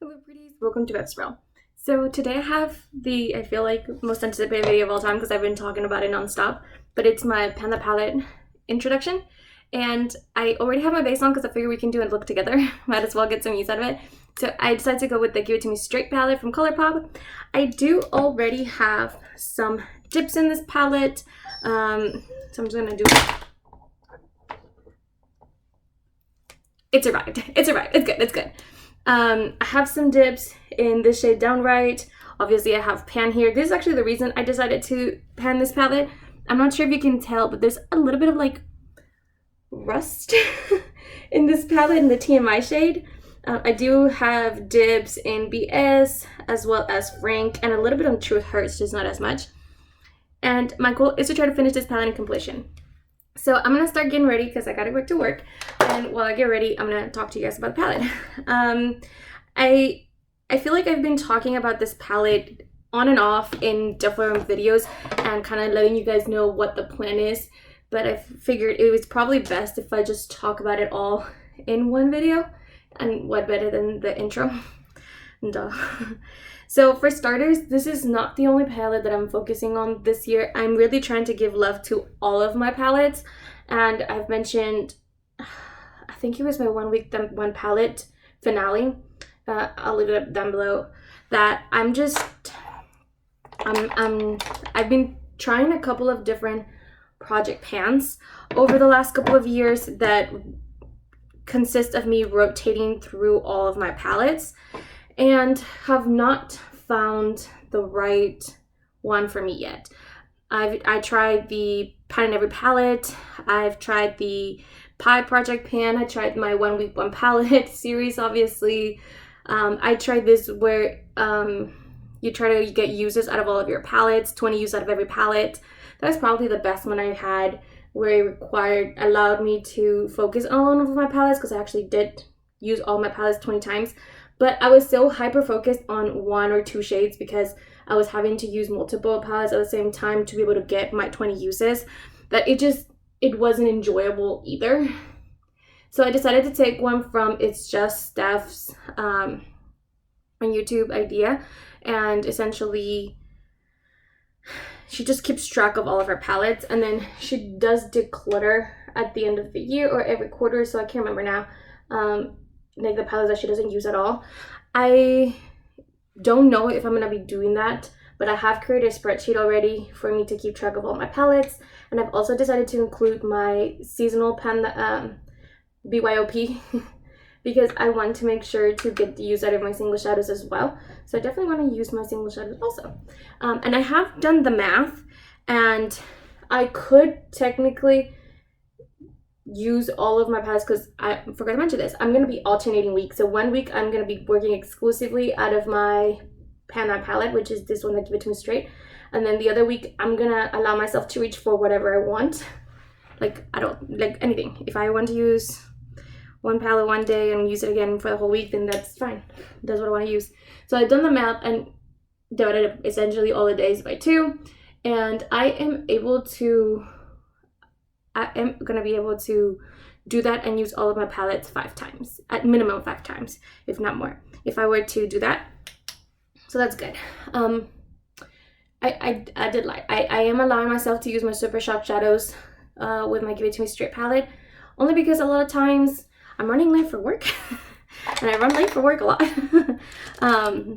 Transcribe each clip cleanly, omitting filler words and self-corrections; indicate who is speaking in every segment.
Speaker 1: Hello Pretties, welcome to Vetsprel. So today I have I feel like, most anticipated video of all time because I've been talking about it nonstop, but it's my Panda palette introduction. And I already have my base on because I figured we can do a look together. Might as well get some use out of it. So I decided to go with the Give It To Me Straight palette from ColourPop. I do already have some dips in this palette. So I'm just gonna do It's arrived. It's arrived. It's good. It's good. I have some dips in this shade Downright. Obviously, I have pan here. This is actually the reason I decided to pan this palette. I'm not sure if you can tell, but there's a little bit of like rust in this palette in the TMI shade. I do have dips in BS as well as Frank and a little bit on Truth Hurts, just not as much. And my goal is to try to finish this palette in completion. So I'm gonna start getting ready because I gotta go to work, and while I get ready, I'm gonna talk to you guys about the palette. I feel like I've been talking about this palette on and off in different videos and kind of letting you guys know what the plan is, but I figured it was probably best if I just talk about it all in one video, and what better than the intro? Duh. So for starters, this is not the only palette that I'm focusing on this year. I'm really trying to give love to all of my palettes, and I've mentioned, I think it was my one palette finale, I'll leave it up down below, that I've been trying a couple of different project pans over the last couple of years that consist of me rotating through all of my palettes, and have not found the right one for me yet. I tried the Pan in Every Palette, I've tried the Pie Project Pan, I tried my 1 week 1 palette series, obviously. I tried this where you try to get uses out of all of your palettes, 20 uses out of every palette. That's probably the best one I had, where it allowed me to focus on all of my palettes, because I actually did use all my palettes 20 times. But I was so hyper focused on 1 or 2 shades because I was having to use multiple palettes at the same time to be able to get my 20 uses, that it wasn't enjoyable either. So I decided to take one from It's Just Steph's on YouTube idea, and essentially she just keeps track of all of her palettes, and then she does declutter at the end of the year or every quarter, so I can't remember now. Like the palettes that she doesn't use at all. I don't know if I'm gonna be doing that, but I have created a spreadsheet already for me to keep track of all my palettes, and I've also decided to include my seasonal pan BYOP because I want to make sure to get the use out of my single shadows as well. So I definitely want to use my single shadows also. And I have done the math, and I could technically use all of my palettes, because I forgot to mention this. I'm going to be alternating weeks. So 1 week I'm going to be working exclusively out of my Panda palette, which is this one that Give It To Me Straight. And then the other week I'm going to allow myself to reach for whatever I want. Like, I don't, like anything. If I want to use one palette one day and use it again for the whole week, then that's fine. That's what I want to use. So I've done the math and divided up essentially all the days by 2. And I am gonna be able to do that and use all of my palettes 5 times, at minimum 5 times, if not more, if I were to do that. So that's good. I did lie. I am allowing myself to use my Super Shock shadows with my Give It To Me Straight palette, only because a lot of times I'm running late for work and I run late for work a lot.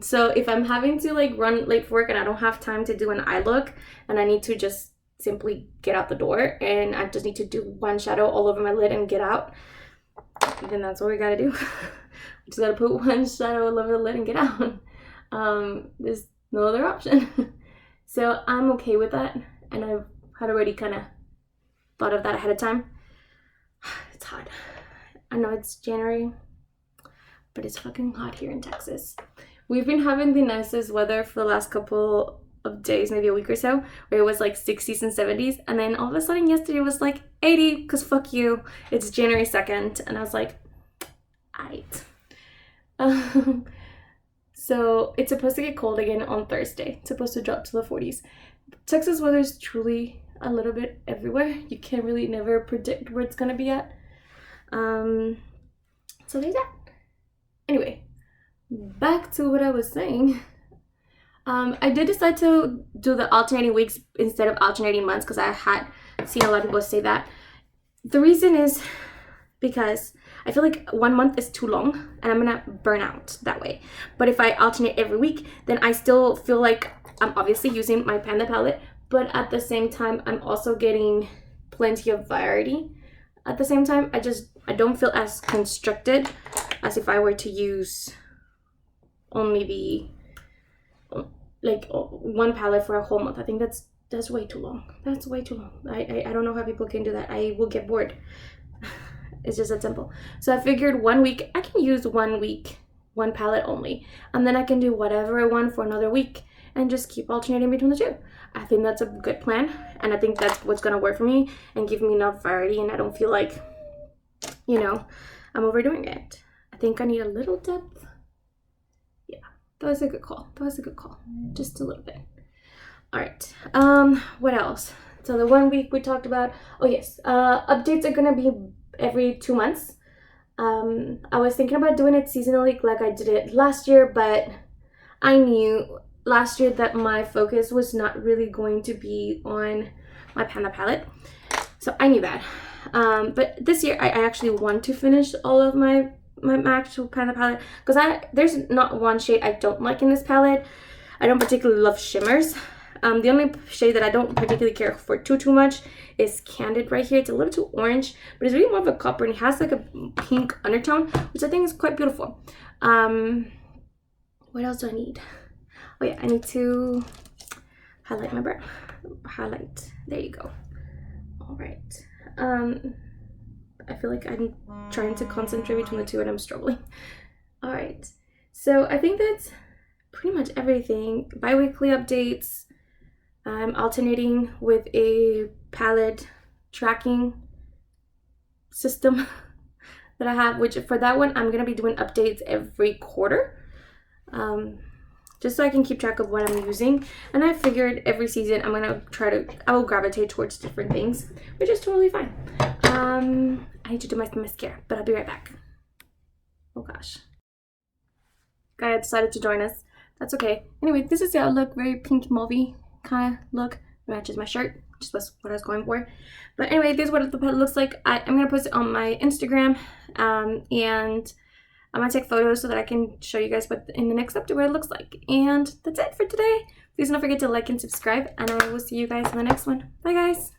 Speaker 1: So if I'm having to like run late for work and I don't have time to do an eye look, and I need to just simply get out the door and I just need to do one shadow all over my lid and get out, then that's what we gotta do. I just gotta put one shadow all over the lid and get out. There's no other option. So I'm okay with that, and I've had already kind of thought of that ahead of time. It's hot. I know it's January, but it's fucking hot here in Texas. We've been having the nicest weather for the last couple of days, maybe a week or so, where it was like 60s and 70s, and then all of a sudden yesterday was like 80, because fuck you, it's January 2nd, and I was like, aight. So it's supposed to get cold again on Thursday. It's supposed to drop to the 40s. Texas weather is truly a little bit everywhere. You can't really never predict where it's gonna be at. So there's that. Anyway, bye. back to what I was saying. I did decide to do the alternating weeks instead of alternating months because I had seen a lot of people say that. The reason is because I feel like 1 month is too long and I'm gonna burn out that way. But if I alternate every week, then I still feel like I'm obviously using my Panda palette, but at the same time, I'm also getting plenty of variety. At the same time, I don't feel as constricted as if I were to use only the like one palette for a whole month. I think that's way too long. That's way too long. I don't know how people can do that. I will get bored. It's just that simple. So I figured 1 week I can use 1 week, one palette only, and then I can do whatever I want for another week and just keep alternating between the two. I think that's a good plan, and I think that's what's gonna work for me and give me enough variety, and I don't feel like, you know, I'm overdoing it. I think I need a little depth. Yeah, that was a good call. That was a good call. Just a little bit. All right. What else? So the 1 week we talked about. Oh yes. Updates are gonna be every 2 months. I was thinking about doing it seasonally like I did it last year, but I knew last year that my focus was not really going to be on my Panda palette. So I knew that. But this year I actually want to finish all of my actual Panda palette because there's not one shade I don't like in this palette. I don't particularly love shimmers. The only shade that I don't particularly care for too much is Candid right here. It's a little too orange, but it's really more of a copper and it has like a pink undertone, which I think is quite beautiful. What else do I need? Oh yeah, I need to highlight my brow. Highlight. There you go. All right. I feel like I'm trying to concentrate between the two and I'm struggling. All right. So I think that's pretty much everything. Bi-weekly updates. I'm alternating with a palette tracking system that I have, which for that one, I'm going to be doing updates every quarter. Just so I can keep track of what I'm using. And I figured every season I will gravitate towards different things, which is totally fine. I need to do my mascara, but I'll be right back. Oh gosh. Guy decided to join us. That's okay. Anyway, this is the outlook, very pink mauvey kind of look. Matches my shirt, which was what I was going for. But anyway, this is what the palette looks like. I'm going to post it on my Instagram, and I'm gonna take photos so that I can show you guys what in the next update what it looks like. And that's it for today. Please don't forget to like and subscribe, and I will see you guys in the next one. Bye guys.